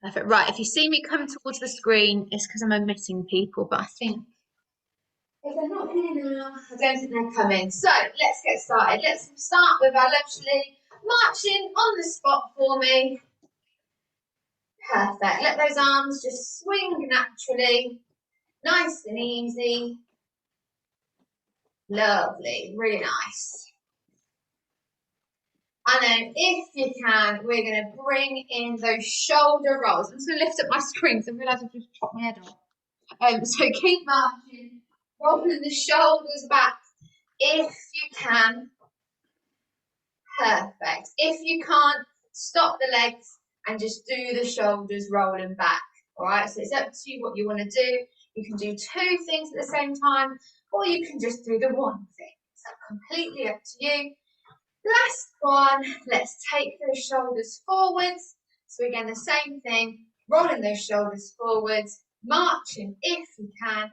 Perfect. Right, if you see me come towards the screen, it's because I'm omitting people, but I think if they're not here now, I don't think they're coming. So let's get started. Let's start with our lovely marching on the spot for me. Perfect. Let those arms just swing naturally, nice and easy. Lovely, really nice. And then if you can, we're going to bring in those shoulder rolls. I'm just going to lift up my screen because I realise I've just chopped my head off. So keep marching, rolling the shoulders back if you can. Perfect. If you can't, stop the legs and just do the shoulders rolling back. All right, so it's up to you what you want to do. You can do two things at the same time, or you can just do the one thing. It's completely up to you. Last one, let's take those shoulders forwards. So again, the same thing, rolling those shoulders forwards, marching if you can.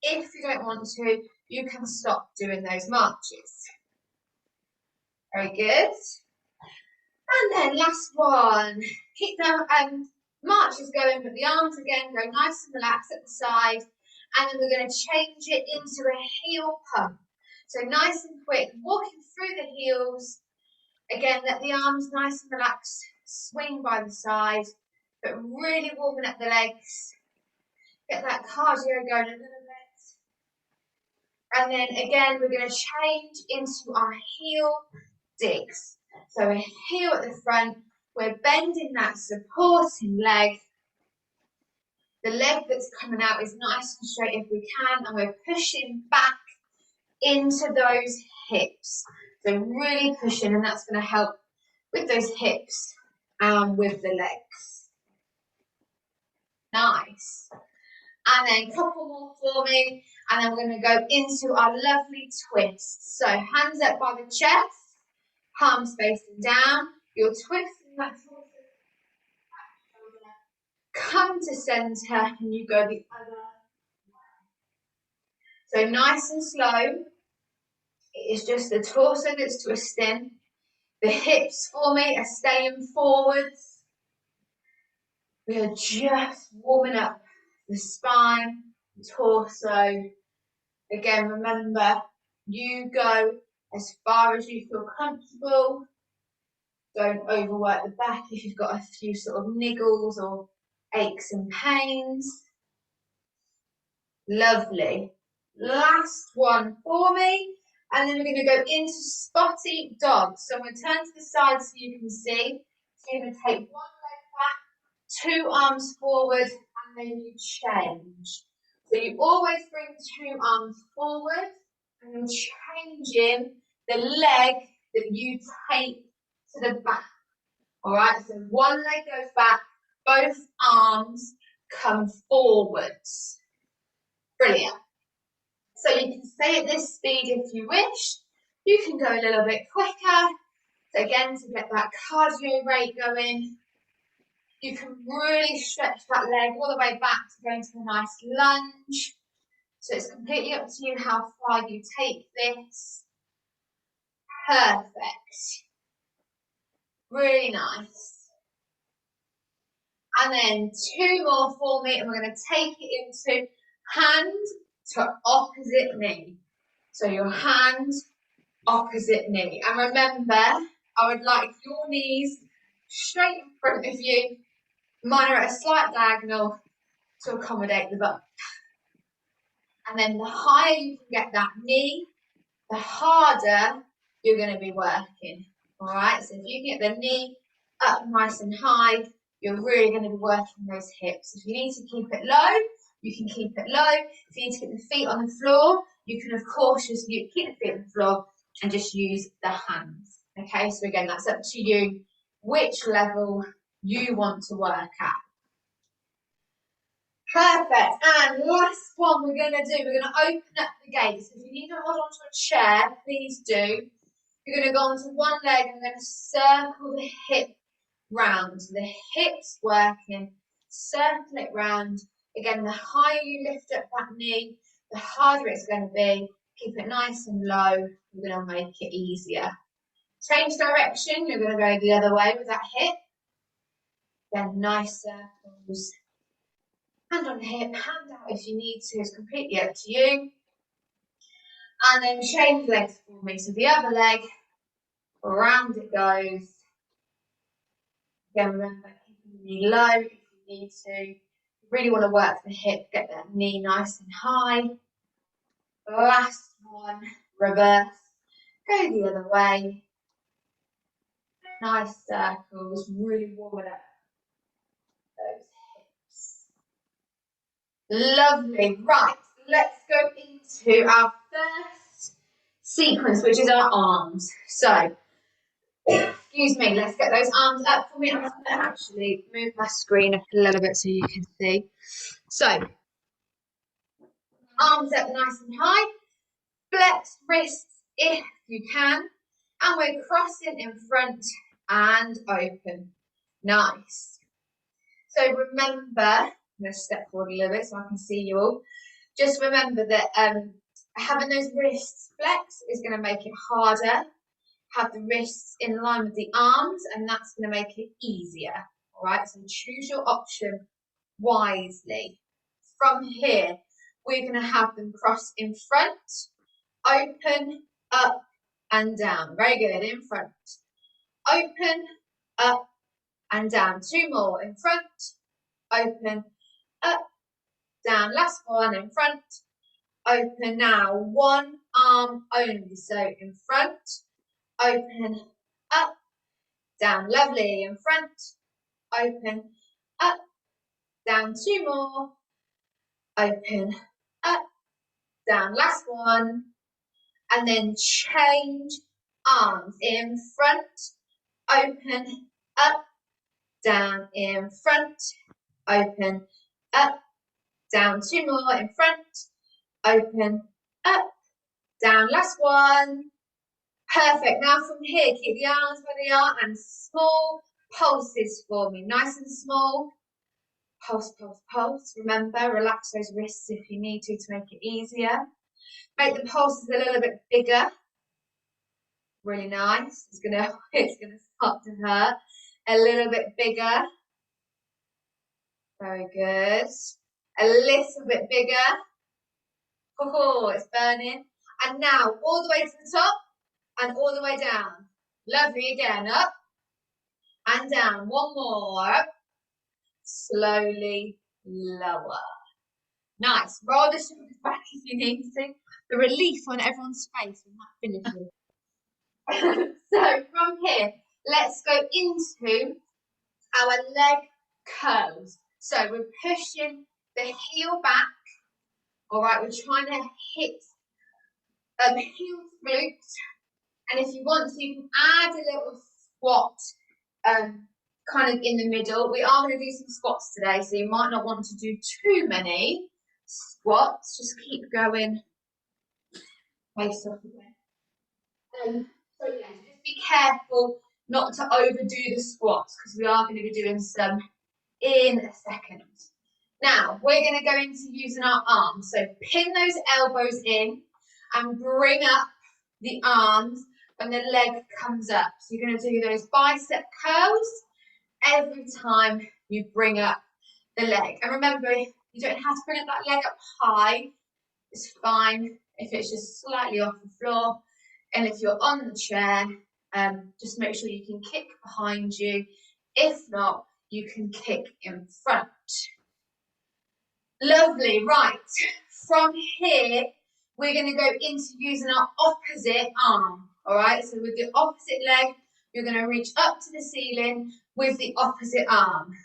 If you don't want to, you can stop doing those marches. Very good. And then last one, keep the marches going, but the arms again go nice and relaxed at the side. And then we're going to change it into a heel pump. So nice and quick, walking through the heels. Again, let the arms nice and relaxed, swing by the side, but really warming up the legs. Get that cardio going a little bit. And then again, we're going to change into our heel digs. So a heel at the front, we're bending that supporting leg. The leg that's coming out is nice and straight if we can, and we're pushing back into those hips. So really pushing, and that's going to help with those hips and with the legs. Nice. And then a couple more for me, and then we're going to go into our lovely twist. So hands up by the chest, palms facing down. You're twisting that torso, come to center, and you go the other way. So nice and slow. It is just the torso that's twisting. The hips for me are staying forwards. We are just warming up the spine, the torso. Again, remember, you go as far as you feel comfortable. Don't overwork the back if you've got a few sort of niggles or aches and pains. Lovely. Last one for me. And then we're going to go into spotty dog. So I'm going to turn to the side so you can see. So you're going to take one leg back, two arms forward, and then you change. So you always bring two arms forward and you're changing the leg that you take to the back. All right, so one leg goes back, both arms come forwards. Brilliant. So you can stay at this speed if you wish. You can go a little bit quicker. So again, to get that cardio rate going, you can really stretch that leg all the way back to go into a nice lunge. So it's completely up to you how far you take this. Perfect. Really nice. And then two more for me, and we're going to take it into hand to opposite knee. So your hand, opposite knee. And remember, I would like your knees straight in front of you. Mine are at a slight diagonal to accommodate the bump. And then the higher you can get that knee, the harder you're going to be working. All right, so if you can get the knee up nice and high, you're really going to be working those hips. If you need to keep it low, you can keep it low. If you need to get the feet on the floor, you can, of course, just keep the feet on the floor and just use the hands. Okay, so again, that's up to you which level you want to work at. Perfect. And last one we're going to do, we're going to open up the gates. If you need to hold onto a chair, please do. You're going to go onto one leg and we're going to circle the hip round. So the hips working, circle it round. Again, the higher you lift up that knee, the harder it's going to be. Keep it nice and low. We're going to make it easier. Change direction. You're going to go the other way with that hip. Then nice circles. Hand on hip, hand out if you need to, it's completely up to you. And then change legs for me. So the other leg, around it goes. Again, remember, keeping the knee low if you need to. If you really want to work the hip, get that knee nice and high. Last one, reverse. Go the other way. Nice circles, really warming up those hips. Lovely. Right, let's go into our first sequence, which is our arms. So, excuse me, let's get those arms up for me. I'm going to actually move my screen up a little bit so you can see. So, arms up nice and high. Flex wrists if you can. And we're crossing in front and open. Nice. So remember, I'm going to step forward a little bit so I can see you all. Just remember that having those wrists flex is going to make it harder. Have the wrists in line with the arms, and that's going to make it easier. All right, so choose your option wisely. From here, we're going to have them cross in front, open, up, and down. Very good, in front. Open, up, and down. Two more, in front, open, up, down. Last one, in front, open. Now, one arm only. So, in front, open, up, down. Lovely. In front, open, up, down. Two more, open, up, down. Last one. And then change arms. In front, open, up, down. In front, open, up, down. Two more. In front, open, up, down. Last one. Perfect. Now from here, keep the arms where they are and small pulses for me. Nice and small. Pulse, pulse, pulse. Remember, relax those wrists if you need to make it easier. Make the pulses a little bit bigger. Really nice. It's gonna start to hurt. A little bit bigger. Very good. A little bit bigger. Oh, it's burning. And now all the way to the top and all the way down. Lovely. Again, up and down. One more. Up. Slowly lower. Nice. Roll the shoulders back if you need to. The relief on everyone's face when that finishes. So from here, let's go into our leg curls. So we're pushing the heel back. All right, we're trying to hit heel glutes. And if you want to, you can add a little squat kind of in the middle. We are going to do some squats today, so you might not want to do too many squats. Just keep going face off again. So yeah, just be careful not to overdo the squats because we are going to be doing some in a second. Now, we're going to go into using our arms. So pin those elbows in and bring up the arms when the leg comes up. So you're going to do those bicep curls every time you bring up the leg. And remember, you don't have to bring up that leg up high. It's fine if it's just slightly off the floor. And if you're on the chair, just make sure you can kick behind you. If not, you can kick in front. Lovely, right. From here, we're going to go into using our opposite arm, all right? So with the opposite leg, you're going to reach up to the ceiling with the opposite arm.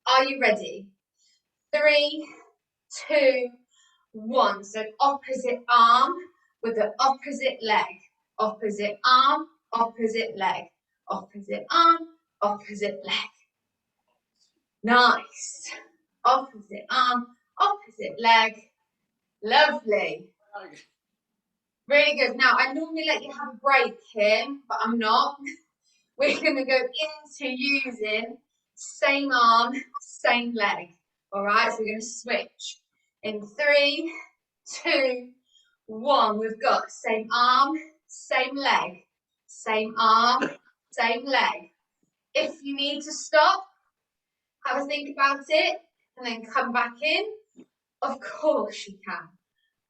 Are you ready? 3, 2, 1. So opposite arm with the opposite leg. Opposite arm, opposite leg. Opposite arm, opposite leg. Nice. Opposite arm, opposite leg. Lovely. Really good. Now, I normally let you have a break here, but I'm not. We're going to go into using same arm, same leg. All right, so we're going to switch. In 3, 2, 1. We've got same arm, same leg. Same arm, same leg. If you need to stop, Have a think about it and then come back in. Of course you can.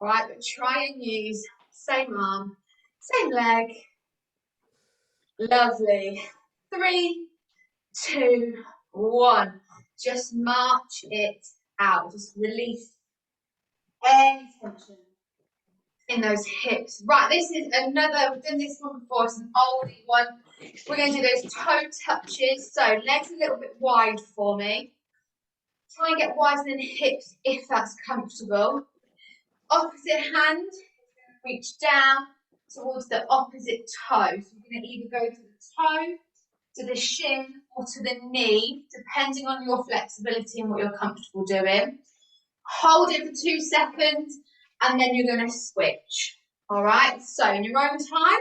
All right, but try and use same arm, same leg. Lovely. 3, 2, 1. Just march it out. Just release any tension in those hips. Right, this is another, we've done this one before, it's an oldie one. We're going to do those toe touches. So legs a little bit wide for me. Try and get wider than hips if that's comfortable. Opposite hand, reach down towards the opposite toe. So you're going to either go to the toe, to the shin, or to the knee, depending on your flexibility and what you're comfortable doing. Hold it for 2 seconds, and then you're going to switch. All right, so in your own time,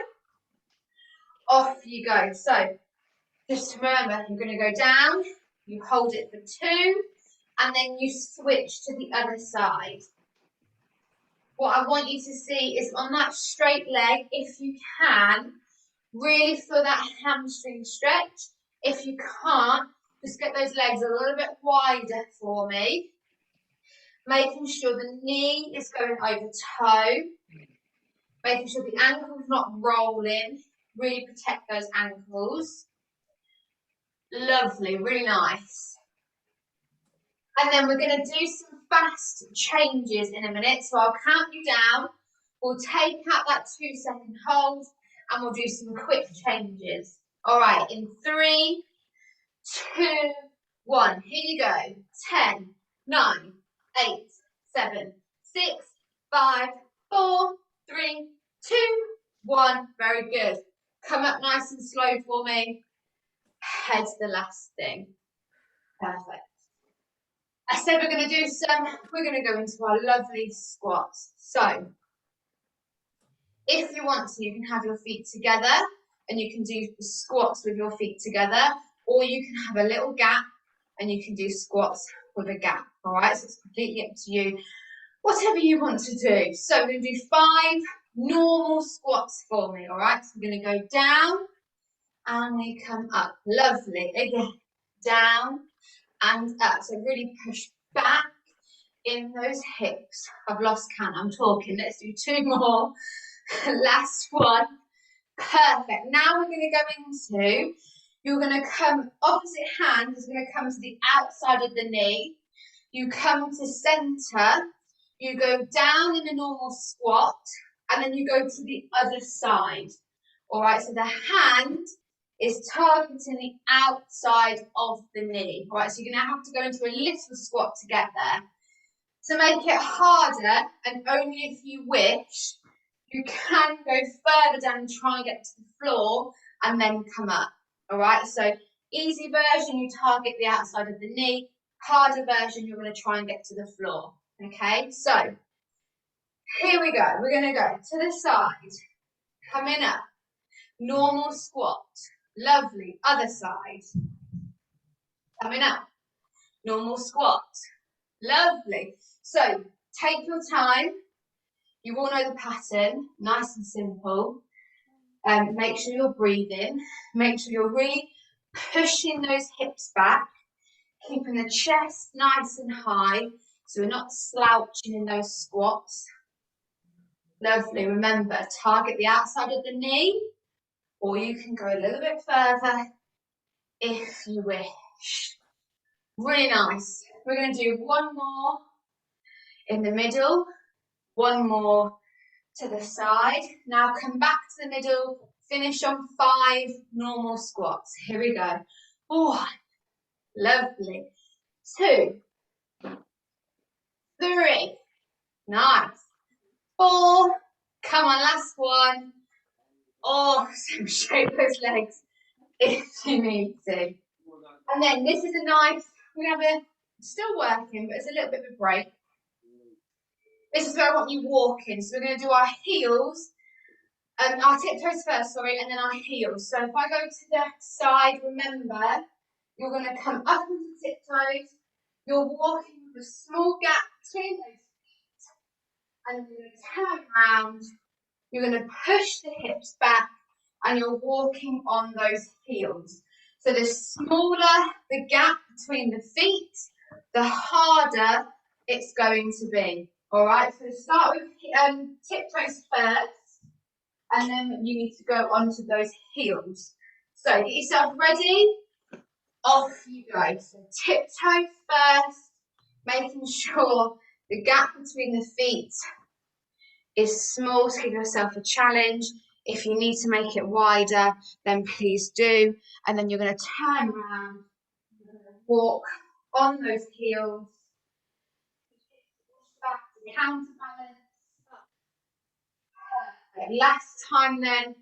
off you go. So just remember, you're going to go down, you hold it for 2, and then you switch to the other side. What I want you to see is on that straight leg, if you can, really feel that hamstring stretch. If you can't, just get those legs a little bit wider for me. Making sure the knee is going over toe. Making sure the ankle's not rolling. Really protect those ankles. Lovely, really nice. And then we're going to do some fast changes in a minute. So I'll count you down. We'll take out that 2-second hold and we'll do some quick changes. All right, in 3, 2, 1. Here you go. 10, 9, 8, 7, 6, 5, 4, 3, 2, 1. Very good. Come up nice and slow for me. Head to the last thing. Perfect. I said we're going to go into our lovely squats. So, if you want to, you can have your feet together and you can do squats with your feet together, or you can have a little gap and you can do squats with a gap, all right? So it's completely up to you, whatever you want to do. So we're going to do 5 normal squats for me, all right? So we're going to go down and we come up. Lovely. Again, down and up. So really push back in those hips. I've lost count, I'm talking. Let's do 2 more. Last one. Perfect. Now we're going to go into, you're going to come, opposite hand is going to come to the outside of the knee. You come to center. You go down in a normal squat. And then you go to the other side. All right, so the hand is targeting the outside of the knee. All right, so you're going to have to go into a little squat to get there. To make it harder, and only if you wish, you can go further down and try and get to the floor and then come up. All right, so easy version, you target the outside of the knee. Harder version, you're going to try and get to the floor. Okay, so here we go. We're going to go to the side, coming up, normal squat. Lovely. Other side. Coming up. Normal squat. Lovely. So take your time. You all know the pattern. Nice and simple. Make sure you're breathing. Make sure you're really pushing those hips back. Keeping the chest nice and high. So we're not slouching in those squats. Lovely. Remember, target the outside of the knee. Or you can go a little bit further if you wish. Really nice. We're going to do 1 more in the middle, 1 more to the side. Now come back to the middle, finish on 5 normal squats. Here we go. 1, lovely. 2, 3, nice. 4, come on, last one. Awesome, shake those legs if you need to. And then this is a nice, we have a, still working, but it's a little bit of a break. This is where I want you walking. So we're going to do our heels, our tiptoes first, sorry, and then our heels. So if I go to the side, remember, you're going to come up into tiptoes. You're walking with a small gap between those feet. And you're going to turn around. You're going to push the hips back and you're walking on those heels. So the smaller the gap between the feet, the harder it's going to be. All right, so start with tiptoes first, and then you need to go onto those heels. So get yourself ready, off you go. So tiptoe first, making sure the gap between the feet is small to give yourself a challenge. If you need to make it wider, then please do. And then you're going to turn around, walk on those heels, back to counterbalance. Last time then,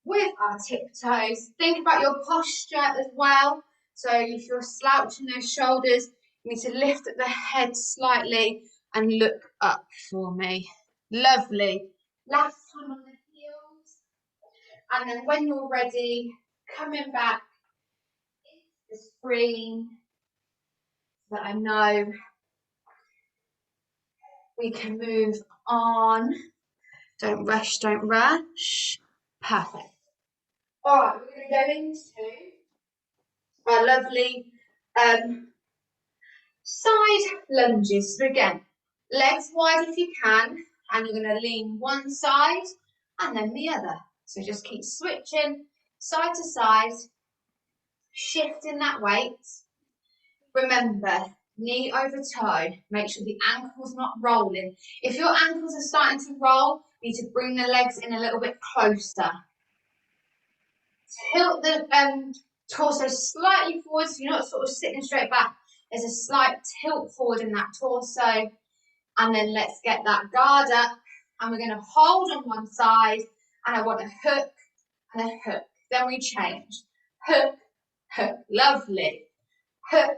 with our tiptoes, think about your posture as well. So if you're slouching those shoulders, you need to lift up the head slightly and look up for me. Lovely. Last time on the heels. And then when you're ready, coming back into the screen so that I know we can move on. Don't rush, don't rush. Perfect. All right, we're going to go into our lovely side lunges. So again, legs wide if you can, and you're going to lean one side and then the other. So just keep switching side to side, shifting that weight. Remember, knee over toe, make sure the ankle's not rolling. If your ankles are starting to roll, you need to bring the legs in a little bit closer. Tilt the torso slightly forward so you're not sort of sitting straight back. There's a slight tilt forward in that torso. And then let's get that guard up. And we're going to hold on one side. And I want a hook and a hook. Then we change. Hook, hook. Lovely. Hook,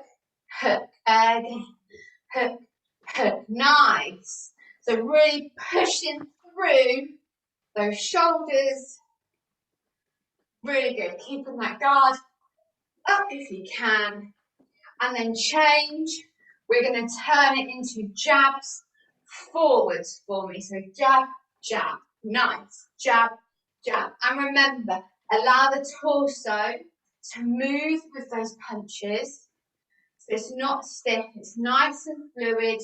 hook. Again. Hook, hook. Nice. So really pushing through those shoulders. Really good. Keeping that guard up if you can. And then change. We're going to turn it into jabs forwards for me. So jab, jab. Nice. Jab, jab. And remember, allow the torso to move with those punches. So it's not stiff. It's nice and fluid.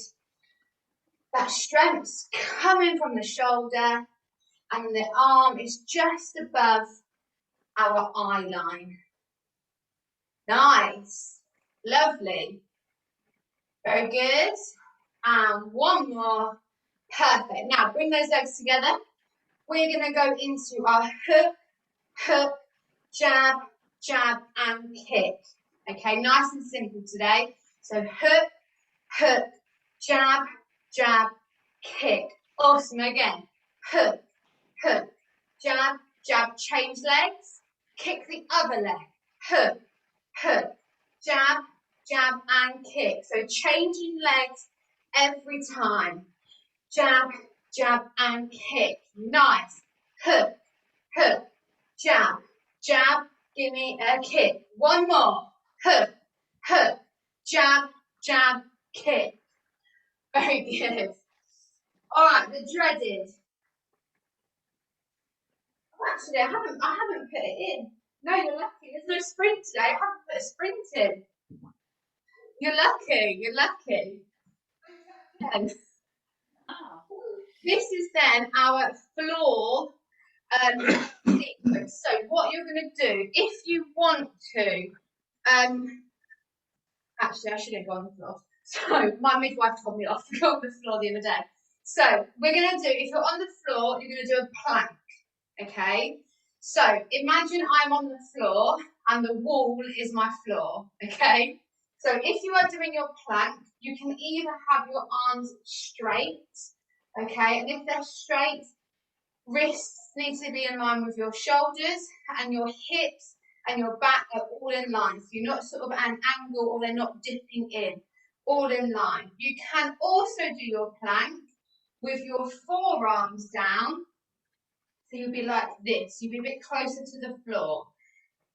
That strength's coming from the shoulder. And the arm is just above our eye line. Nice. Lovely. Very good. And one more. Perfect. Now bring those legs together. We're going to go into our hook, hook, jab, jab, and kick. Okay, nice and simple today. So hook, hook, jab, jab, kick. Awesome. Again. Hook, hook, jab, jab, change legs. Kick the other leg. Hook, hook, jab, jab, and kick. So changing legs every time. Jab, jab, and kick. Nice. Hook, hook, jab, jab. Give me a kick. One more. Hook, hook, jab, jab, kick. Very good. All right, the dreaded. Actually, I haven't put it in. No, you're lucky. There's no sprint today. I haven't put a sprint in. You're lucky. You're lucky. This is then our floor sequence. So what you're going to do, if you want to, actually I should have gone on the floor. So my midwife told me off to go on the floor the other day. So we're going to do, if you're on the floor, you're going to do a plank, okay? So imagine I'm on the floor and the wall is my floor, okay? So if you are doing your plank, you can either have your arms straight, okay? And if they're straight, wrists need to be in line with your shoulders, and your hips and your back are all in line. So you're not sort of at an angle or they're not dipping in, all in line. You can also do your plank with your forearms down. So you'll be like this. You'll be a bit closer to the floor.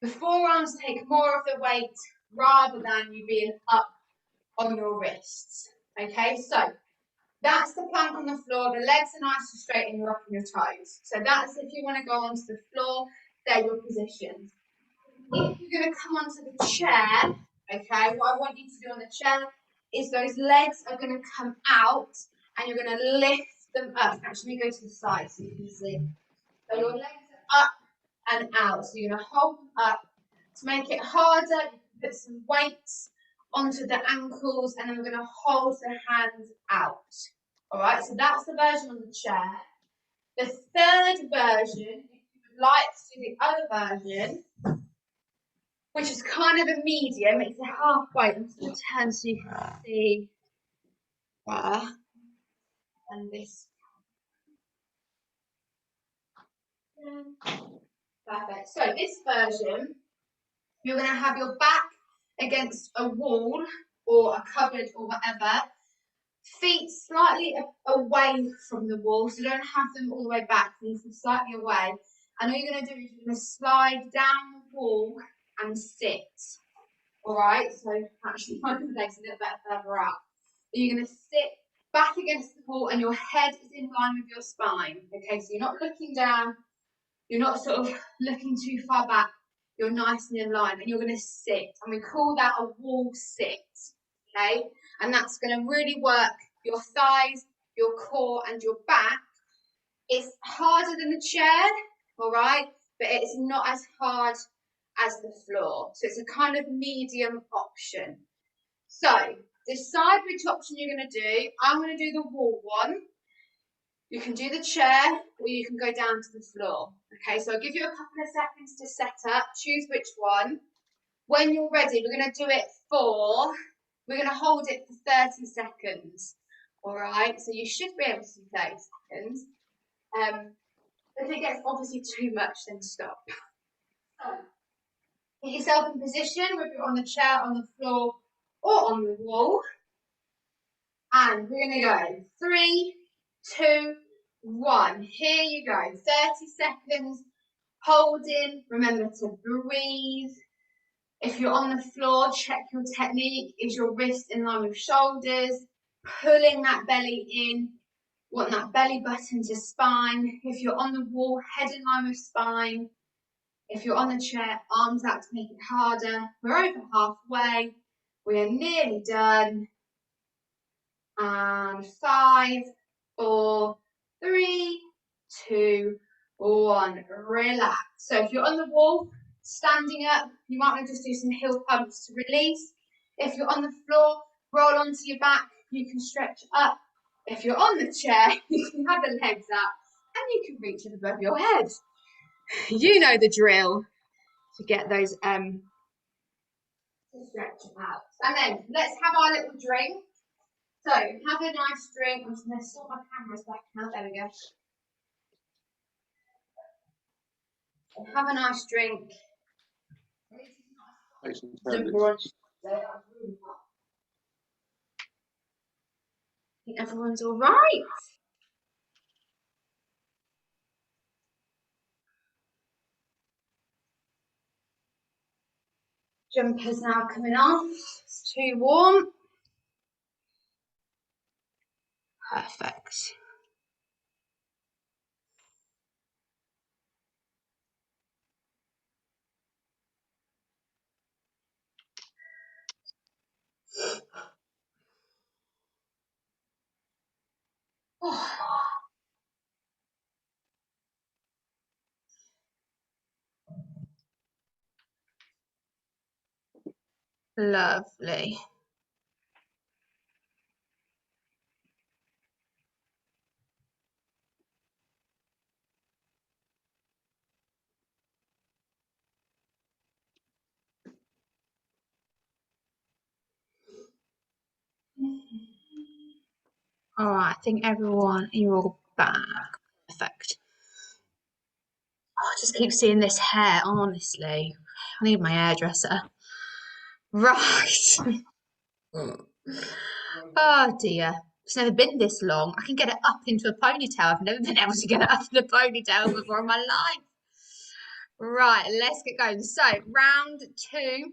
The forearms take more of the weight rather than you being up on your wrists. Okay, so that's the plank on the floor. The legs are nice and straight and you're up on your toes. So that's if you want to go onto the floor, they're your positions. if you're going to come onto the chair, okay, what I want you to do on the chair is those legs are going to come out and you're going to lift them up. Actually, go to the side so you can see. So your legs are up and out. So you're going to hold them up. To make it harder, you can put some weights onto the ankles and then we're going to hold the hands out. All right, so that's the version on the chair. The third version, if you would like to do the other version, which is kind of a medium, it's a halfway. I'm just going to turn so you can see there. And this. Perfect. So this version, you're going to have your back against a wall or a cupboard or whatever. Feet slightly away from the wall, so don't have them all the way back, leave them slightly away. And all you're going to do is you're going to slide down the wall and sit. All right, so actually my legs a little bit further up. You're going to sit back against the wall and your head is in line with your spine. Okay, so you're not looking down, you're not sort of looking too far back, you're nice and in line and you're going to sit. And we call that a wall sit. Okay, and that's going to really work your thighs, your core and your back. It's harder than the chair, all right, but it's not as hard as the floor. So it's a kind of medium option. So decide which option you're going to do. I'm going to do the wall one. You can do the chair or you can go down to the floor. Okay, so I'll give you a couple of seconds to set up. Choose which one. When you're ready, we're going to do it we're going to hold it for 30 seconds. All right, so you should be able to do 30 seconds. If it gets obviously too much, then stop. So, get yourself in position, whether you're on the chair, on the floor, or on the wall. And we're going to go 3, 2, 1. Here you go. 30 seconds. Holding. Remember to breathe. If you're on the floor, check your technique. Is your wrist in line with shoulders? Pulling that belly in. Want that belly button to spine. If you're on the wall, head in line with spine. If you're on the chair, arms out to make it harder. We're over halfway. We are nearly done. And 5, 4, 3, 2, 1. Relax. So if you're on the wall, standing up, you might want to just do some heel pumps to release. If you're on the floor, roll onto your back. You can stretch up. If you're on the chair, you can have the legs up and you can reach it above your head. You know the drill to get those to stretch out. And then let's have our little drink. So have a nice drink. I'm just going to sort my cameras back now. There we go. Have a nice drink. I think everyone's all right. Jumper's now coming off. It's too warm. Perfect. Oh. Lovely. All right, I think everyone, you're all back. Perfect. Oh, I just keep seeing this hair, honestly. I need my hairdresser. Right. Oh dear. It's never been this long. I can get it up into a ponytail. I've never been able to get it up in a ponytail before in my life. Right, let's get going. So, round 2.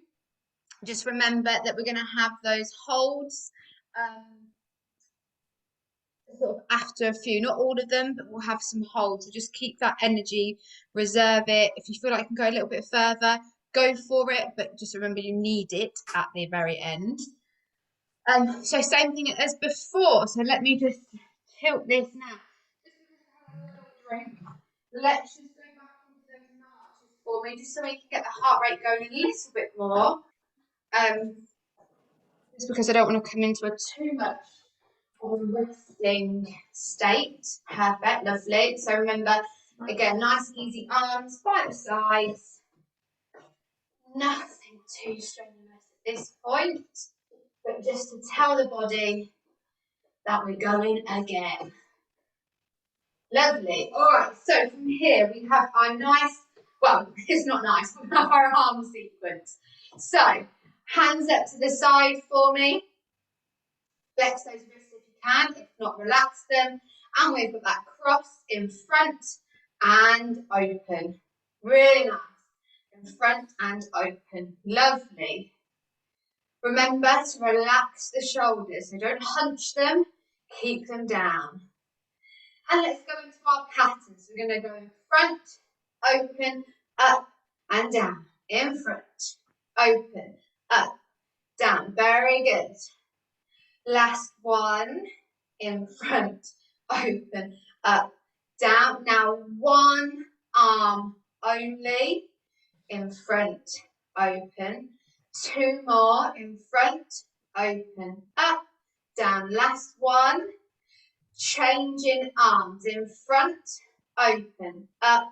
Just remember that we're going to have those holds sort of after a few, not all of them, but we'll have some holds. So just keep that energy, reserve it. If you feel like you can go a little bit further, go for it, but just remember you need it at the very end. So same thing as before. So let me just tilt this now. Let's just go back into those marches for me, just so we can get the heart rate going a little bit more. Just because I don't want to come into a too much of a resting state. Perfect, lovely. So remember, again, nice easy arms by the sides. Nothing too strenuous at this point, but just to tell the body that we're going again. Lovely. All right, so from here we have our nice, well, it's not nice, we have our arm sequence. So, hands up to the side for me. Flex those wrists if you can, if not, relax them. And we've got that cross in front and open. Really nice. In front and open. Lovely. Remember to relax the shoulders, so don't hunch them, keep them down. And let's go into our pattern. So we're going to go in front, open, up and down. In front, open, up, down. Very good. Last one. In front, open, up, down. Now one arm only. In front, open. Two more. In front, open, up, down. Last one. Changing arms. In front, open, up,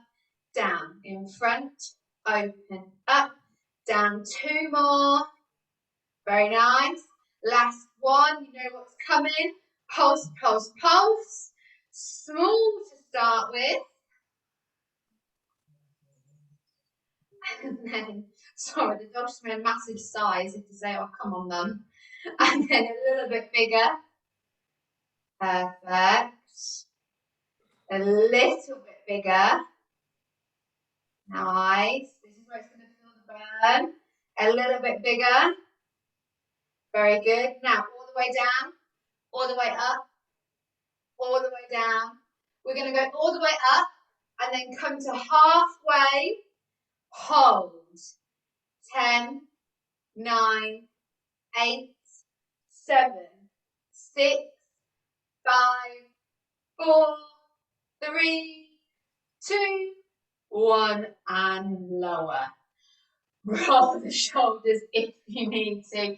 down. In front, open, up, down. Two more. Very nice. Last one. You know what's coming. Pulse, pulse, pulse. Small to start with. And then, sorry, the dog's made a massive sigh as if to say, oh, come on, mum. And then a little bit bigger. Perfect. A little bit bigger. Nice. This is where it's going to feel the burn. A little bit bigger. Very good. Now, all the way down, all the way up, all the way down. We're going to go all the way up and then come to halfway. Hold. 10, 9, 8, 7, 6, 5, 4, 3, 2, 1, and lower. Roll the shoulders if you need to.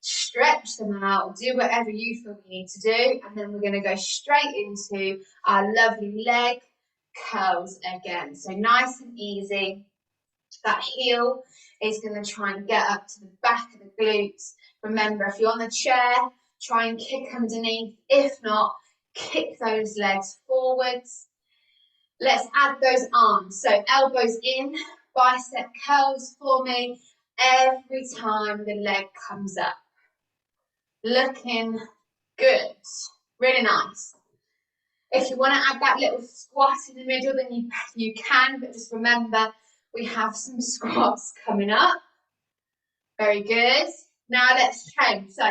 Stretch them out. Do whatever you feel you need to do. And then we're going to go straight into our lovely leg curls again. So nice and easy. That heel is going to try and get up to the back of the glutes. Remember, if you're on the chair, try and kick underneath. If not, kick those legs forwards. Let's add those arms. So elbows in, bicep curls for me every time the leg comes up. Looking good. Really nice. If you want to add that little squat in the middle, then you can, but just remember, we have some squats coming up. Very good. Now let's change. So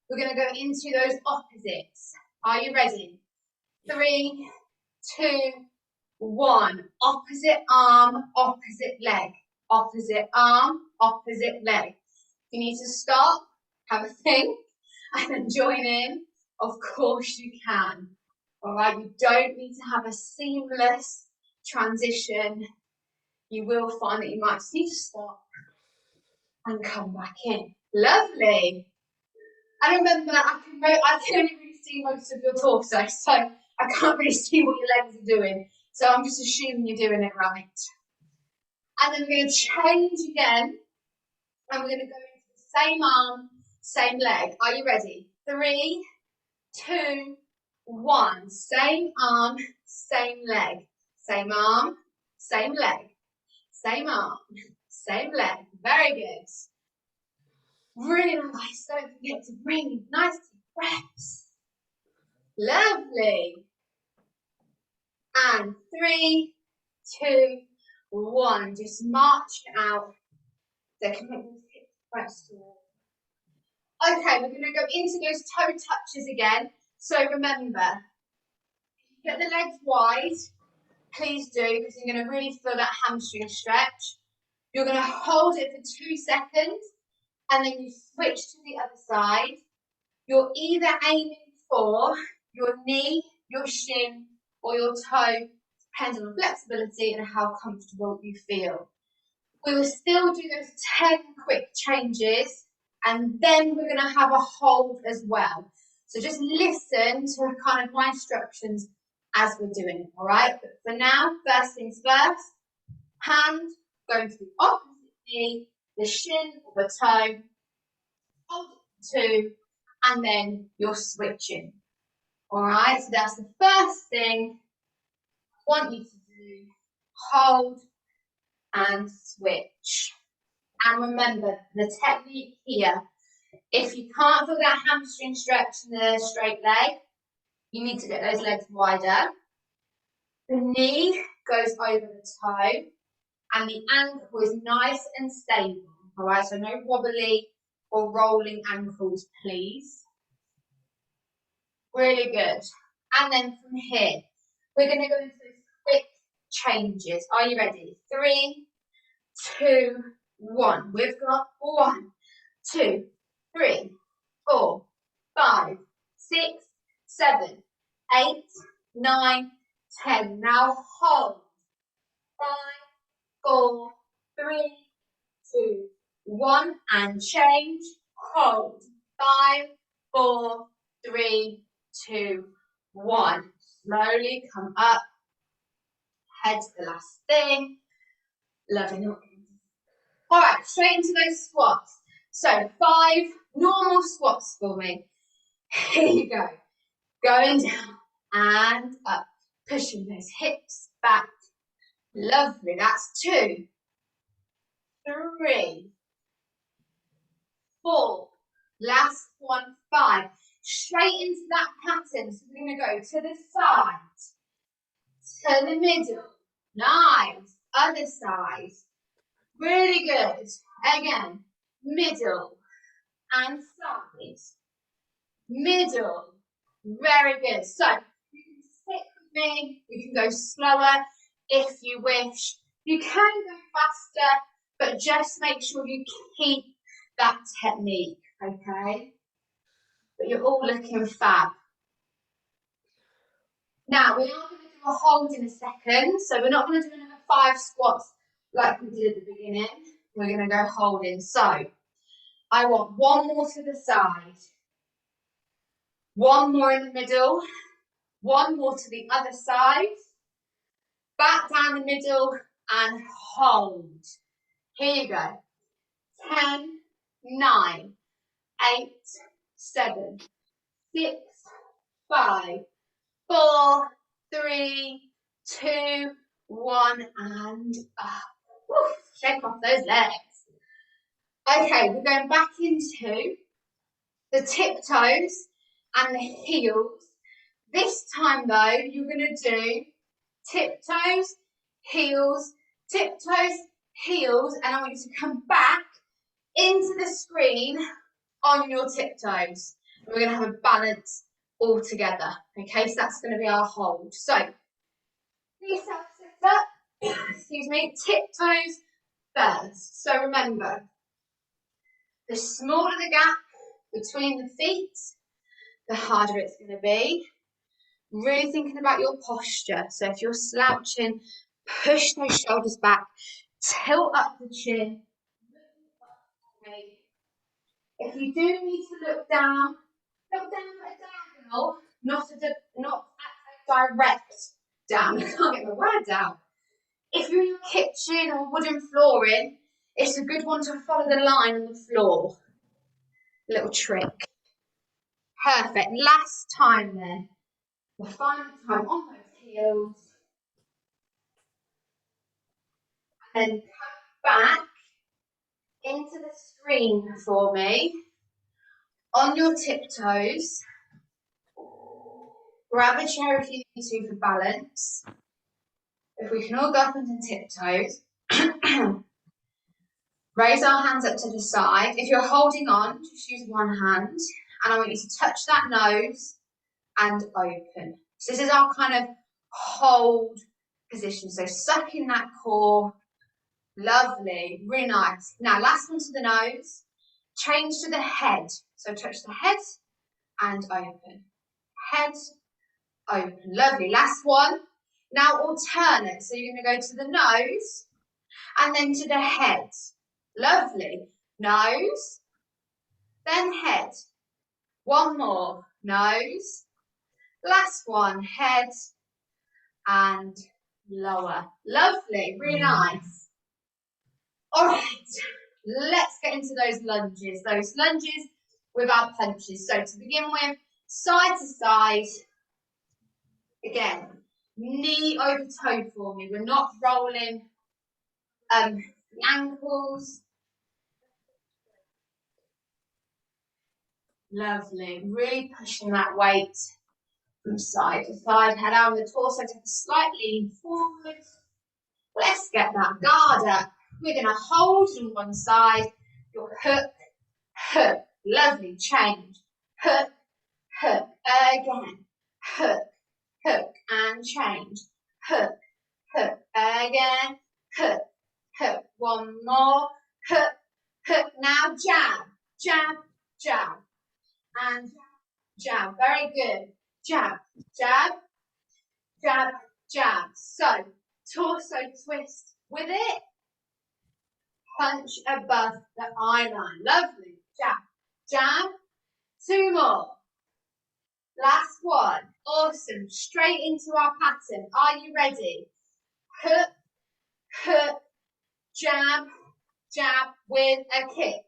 we're going to go into those opposites. Are you ready? 3, 2, 1. Opposite arm, opposite leg. Opposite arm, opposite leg. If you need to stop, have a think, and then join in, of course you can. All right, you don't need to have a seamless transition. You will find that you might just need to stop and come back in. Lovely. And remember, I can only really see most of your torso, so I can't really see what your legs are doing. So I'm just assuming you're doing it right. And then we're going to change again, and we're going to go into the same arm, same leg. Are you ready? 3, 2, 1. Same arm, same leg. Same arm, same leg. Same arm, same leg. Very good. Really nice. Don't forget to breathe. Nice deep breaths. Lovely. And 3, 2, 1. Just march out. So commit those hips press towards. Okay, we're going to go into those toe touches again. So remember, get the legs wide. Please do, because you're going to really feel that hamstring stretch. You're going to hold it for 2 seconds and then you switch to the other side. You're either aiming for your knee, your shin, or your toe, depending on flexibility and how comfortable you feel. We will still do those 10 quick changes, and then we're going to have a hold as well. So just listen to kind of my instructions as we're doing it, all right? But for now, first things first, hand going to the opposite knee, the shin or the toe, hold it 2, and then you're switching. All right, so that's the first thing I want you to do. Hold and switch. And remember the technique here. If you can't feel that hamstring stretch in the straight leg, you need to get those legs wider. The knee goes over the toe and the ankle is nice and stable. All right, so no wobbly or rolling ankles, please. Really good. And then from here, we're going to go into those quick changes. Are you ready? 3, 2, 1. We've got 1, 2, 3, 4, 5, 6, 7, 8, 9, 10. Now hold. 5, 4, 3, 2, 1, and change. Hold. 5, 4, 3, 2, 1. Slowly come up. Head to the last thing. Loving it. All right, straight into those squats. So 5 normal squats for me. Here you go. Going down and up. Pushing those hips back. Lovely. That's 2, 3, 4. Last one, 5. Straight into that pattern. So we're going to go to the side, to the middle. Nice. Other side. Really good. Again, middle and side. Middle. Very good. So you can stick with me. You can go slower if you wish. You can go faster, but just make sure you keep that technique, okay? But you're all looking fab. Now, we are going to do a hold in a second. So we're not going to do another 5 squats like we did at the beginning. We're going to go holding. So I want 1 more to the side, 1 more in the middle, 1 more to the other side, back down the middle and hold. Here you go. 10, 9, 8, 7, 6, 5, 4, 3, 2, 1, and up. Woo, shake off those legs. Okay, we're going back into the tiptoes and the heels. This time though, you're going to do tiptoes, heels, heels, and I want you to come back into the screen on your tiptoes. We're going to have a balance all together. Okay, so that's going to be our hold. So, yourself sit up, excuse me, tiptoes first. So remember, the smaller the gap between the feet, the harder it's going to be. Really thinking about your posture. So if you're slouching, push those shoulders back, tilt up the chin. If you do need to look down at a diagonal, not at a direct down. I can't get my words out. If you're in your kitchen or wooden flooring, it's a good one to follow the line on the floor. Little trick. Perfect. Last time then. The final time on those heels. And then come back into the screen for me. On your tiptoes. Grab a chair if you need to for balance. If we can all go up into tiptoes. Raise our hands up to the side. If you're holding on, just use one hand. And I want you to touch that nose and open. So this is our kind of hold position. So suck in that core, Lovely, really nice. Now, last one to the nose. Change to the head. So touch the head and open. Head, open. Lovely. Last one. Now alternate. So you're going to go to the nose and then to the head. Lovely. Nose, then head. One more. Nose. Last one. Head and lower. Lovely. Really nice. All right. Let's get into those lunges. Those lunges with our punches. So to begin with, side to side. Again, knee over toe for me. We're not rolling the ankles. Lovely. Really pushing that weight from side to side. Head out on the torso, take a slight lean forward. Let's get that guard up. We're going to hold on one side. Your hook, hook. Lovely. Change. Hook, hook. Again. Hook, hook. And change. Hook, hook. Again. Hook, hook. One more. Hook, hook. Now jab, jab, jab. And jab. Very good. Jab, jab, jab, jab. So, torso twist with it. Punch above the eye line. Lovely. Jab, jab. Two more. Last one. Awesome. Straight into our pattern. Are you ready? Hook, hook, jab, jab with a kick.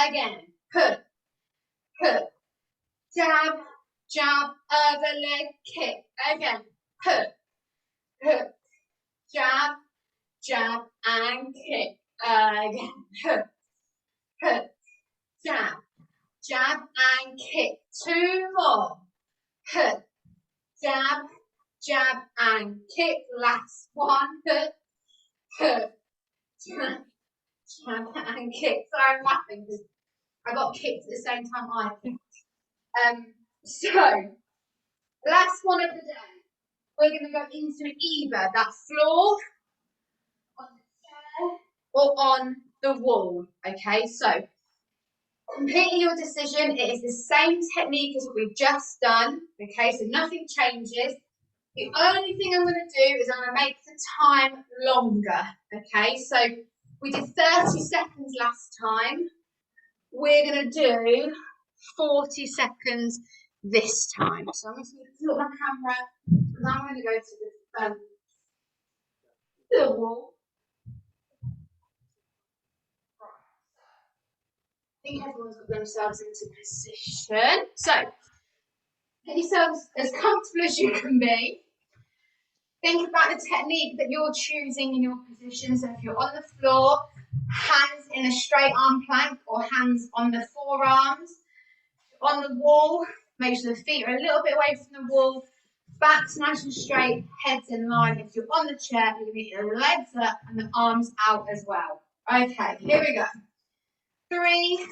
Again. Hook, hook, jab, jab, other leg, kick. Again. Hook, hook, jab, jab, and kick. Again. Hook, hook, jab, jab, and kick. Two more. Hook, jab, jab, and kick. Last one. Hook, hook, jab, jab, and kick. Sorry, I'm laughing because I got kicked at the same time I kicked. So, last one of the day. We're going to go into either that floor, on the chair, or on the wall. Okay, so completely your decision. It is the same technique as what we've just done. Okay, so nothing changes. The only thing I'm going to do is I'm going to make the time longer. Okay, so we did 30 seconds last time. We're going to do 40 seconds this time. So I'm just going to put my camera, and I'm going to go to the wall. I think everyone's got themselves into position. So, get yourselves as comfortable as you can be. Think about the technique that you're choosing in your position. So if you're on the floor, hands in a straight arm plank or hands on the forearms. On the wall, make sure the feet are a little bit away from the wall. Back's nice and straight, head's in line. If you're on the chair, you're going to get your legs up and the arms out as well. Okay, here we go. 3,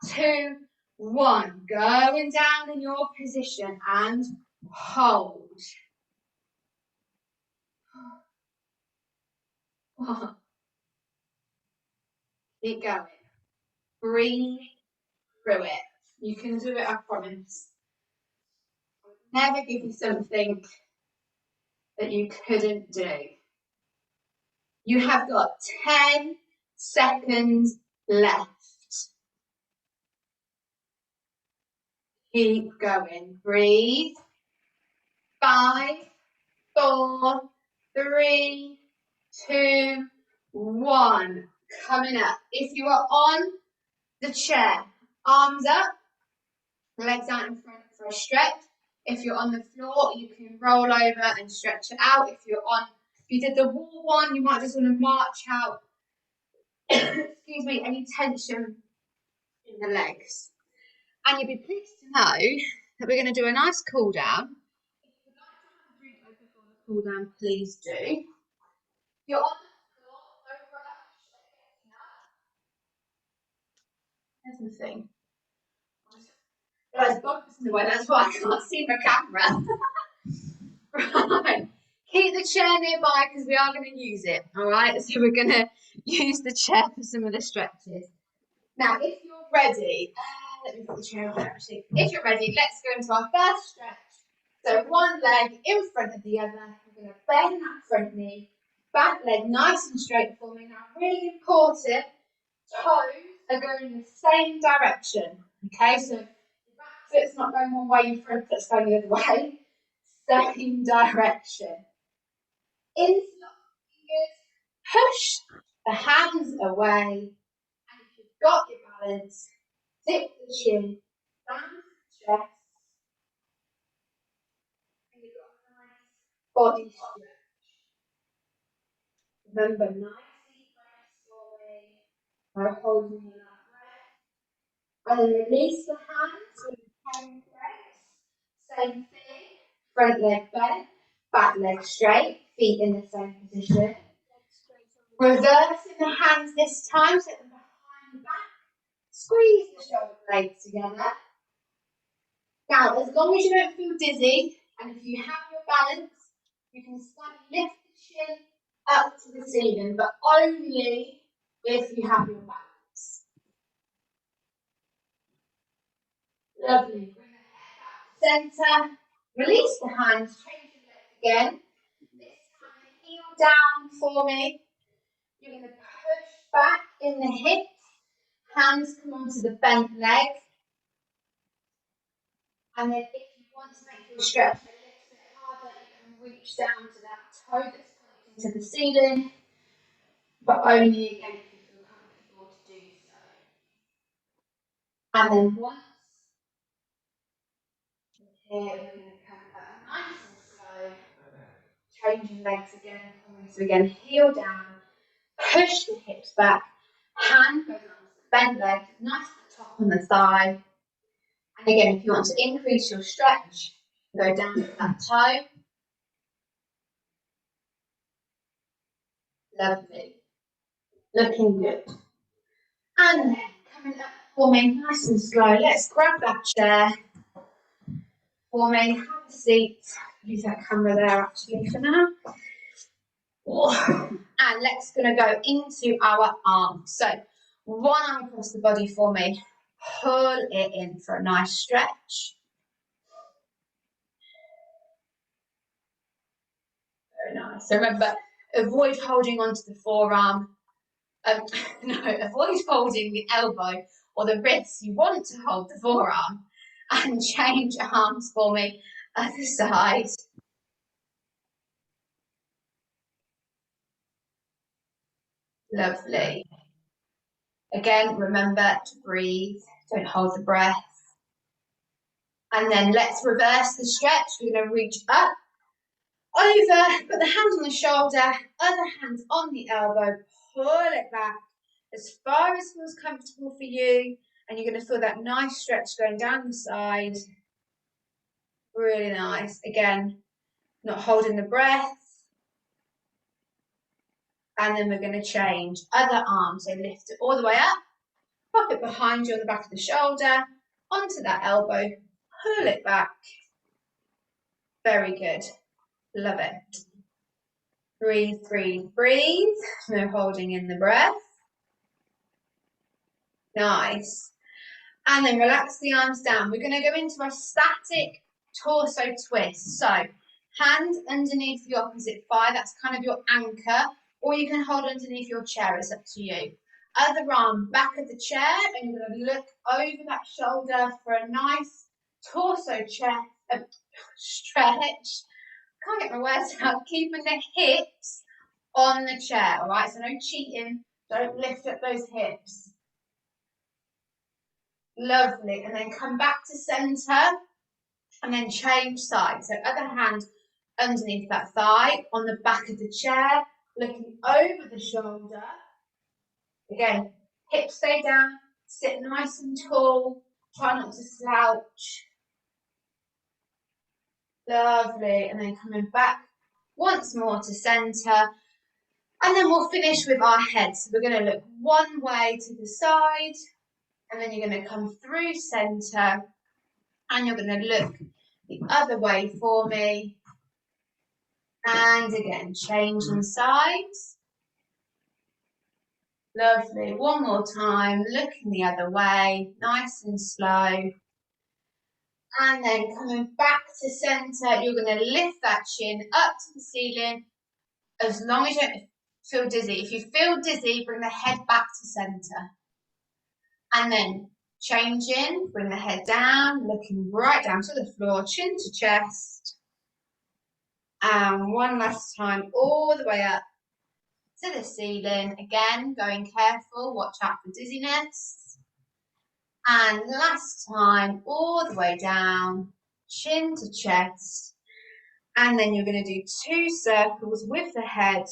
2, 1. Going down in your position and hold. Keep going. Breathe through it. You can do it, I promise. Never give you something that you couldn't do. You have got 10 seconds left. Keep going. Breathe. 5, 4, 3, 2, 1. Coming up. If you are on the chair, arms up, legs out in front for a stretch. If you're on the floor, you can roll over and stretch it out. If you did the wall one, you might just want to march out, excuse me, any tension in the legs. And you'll be pleased to know that we're going to do a nice cool down. If you would like to have a drink before the cool down, please do. If you're on the floor, don't rush at getting up. There's the thing. There's bumpers in the way, that's why I can't see my camera. Right. Keep the chair nearby because we are going to use it. All right. So we're going to use the chair for some of the stretches. Now, if you're ready, let me put the chair on actually. If you're ready, let's go into our first stretch. So one leg in front of the other. We're going to bend that front knee, back leg nice and straight for me. Now, really important, toes are going in the same direction. Okay, so your back foot's not going one way, your front foot's going the other way. Same direction. Interlock fingers, push the hands away, and if you've got your balance, tip the chin, down the chest, and you've got a nice body stretch. Remember, nice deep breaths for me. I'm holding in that breath. And then release the hands with hand press. Same thing. Front leg bent, back leg straight, feet in the same position. Reversing the hands this time, set them behind the back. Squeeze the shoulder blades together. Now, as long as you don't feel dizzy, and if you have your balance, you can slightly lift the chin up to the ceiling, but only if you have your balance. Lovely. Bring the head back to centre. Release the hands. Change your legs again. This time, heel down for me. You're going to push back in the hips. Hands come onto the bent leg. And then if you want to make your stretch a little bit harder, you can reach down to that toe that's pointing to the ceiling, but only again if you feel comfortable to do so. And then once here, we're going to come back nice and slow, changing legs again. So again, heel down, push the hips back, hand goes onto the bent leg, nice at the top on the thigh. And again, if you want to increase your stretch, go down to that toe. Lovely. Looking good. And then coming up for me, nice and slow. Let's grab that chair for me. Have a seat. Use that camera there actually for now. And let's gonna go into our arms. So one arm across the body for me. Pull it in for a nice stretch. Very nice. So remember, avoid holding onto the forearm. Avoid holding the elbow or the wrist. You want to hold the forearm. And change arms for me. Other side. Lovely. Again, remember to breathe. Don't hold the breath. And then let's reverse the stretch. We're going to reach up, over, put the hand on the shoulder, other hand on the elbow, pull it back as far as feels comfortable for you. And you're going to feel that nice stretch going down the side. Really nice. Again, not holding the breath. And then we're going to change other arm. So lift it all the way up, pop it behind you on the back of the shoulder, onto that elbow, pull it back. Very good. Love it. Breathe, breathe, breathe. No holding in the breath. Nice. And then relax the arms down. We're going to go into a static torso twist. So hand underneath the opposite thigh. That's kind of your anchor. Or you can hold underneath your chair. It's up to you. Other arm back of the chair. And you're going to look over that shoulder for a nice torso stretch. Can't get my words out. Keeping the hips on the chair. All right. So no cheating. Don't lift up those hips. Lovely. And then come back to centre and then change sides. So other hand underneath that thigh on the back of the chair, looking over the shoulder. Again, hips stay down, sit nice and tall, try not to slouch. Lovely. And then coming back once more to centre. And then we'll finish with our heads. So we're going to look one way to the side. And then you're going to come through centre and you're going to look the other way for me. And again, changing sides. Lovely. One more time, looking the other way, nice and slow. And then coming back to center, you're going to lift that chin up to the ceiling as long as you don't feel dizzy. If you feel dizzy, bring the head back to center. And then changing, bring the head down, looking right down to the floor, chin to chest. And one last time, all the way up to the ceiling. Again, going careful, watch out for dizziness. And last time, all the way down, chin to chest. And then you're going to do 2 circles with the head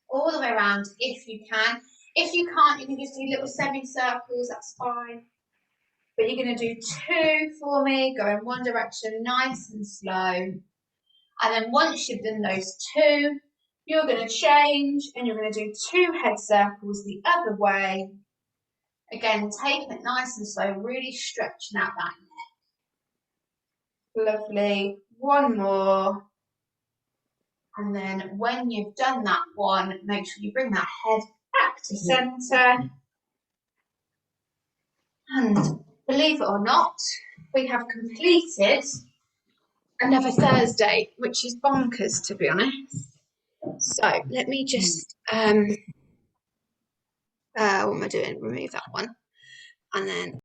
all the way around if you can. If you can't, you can just do little semicircles, that's fine. But you're going to do 2 for me, go in one direction, nice and slow. And then once you've done those 2, you're going to change and you're going to do 2 head circles the other way. Again, taking it nice and slow, really stretching out that neck. Lovely. One more. And then when you've done that one, make sure you bring that head back to center. And believe it or not, we have completed another Thursday, which is bonkers, to be honest. So let me just, what am I doing? Remove that one. And then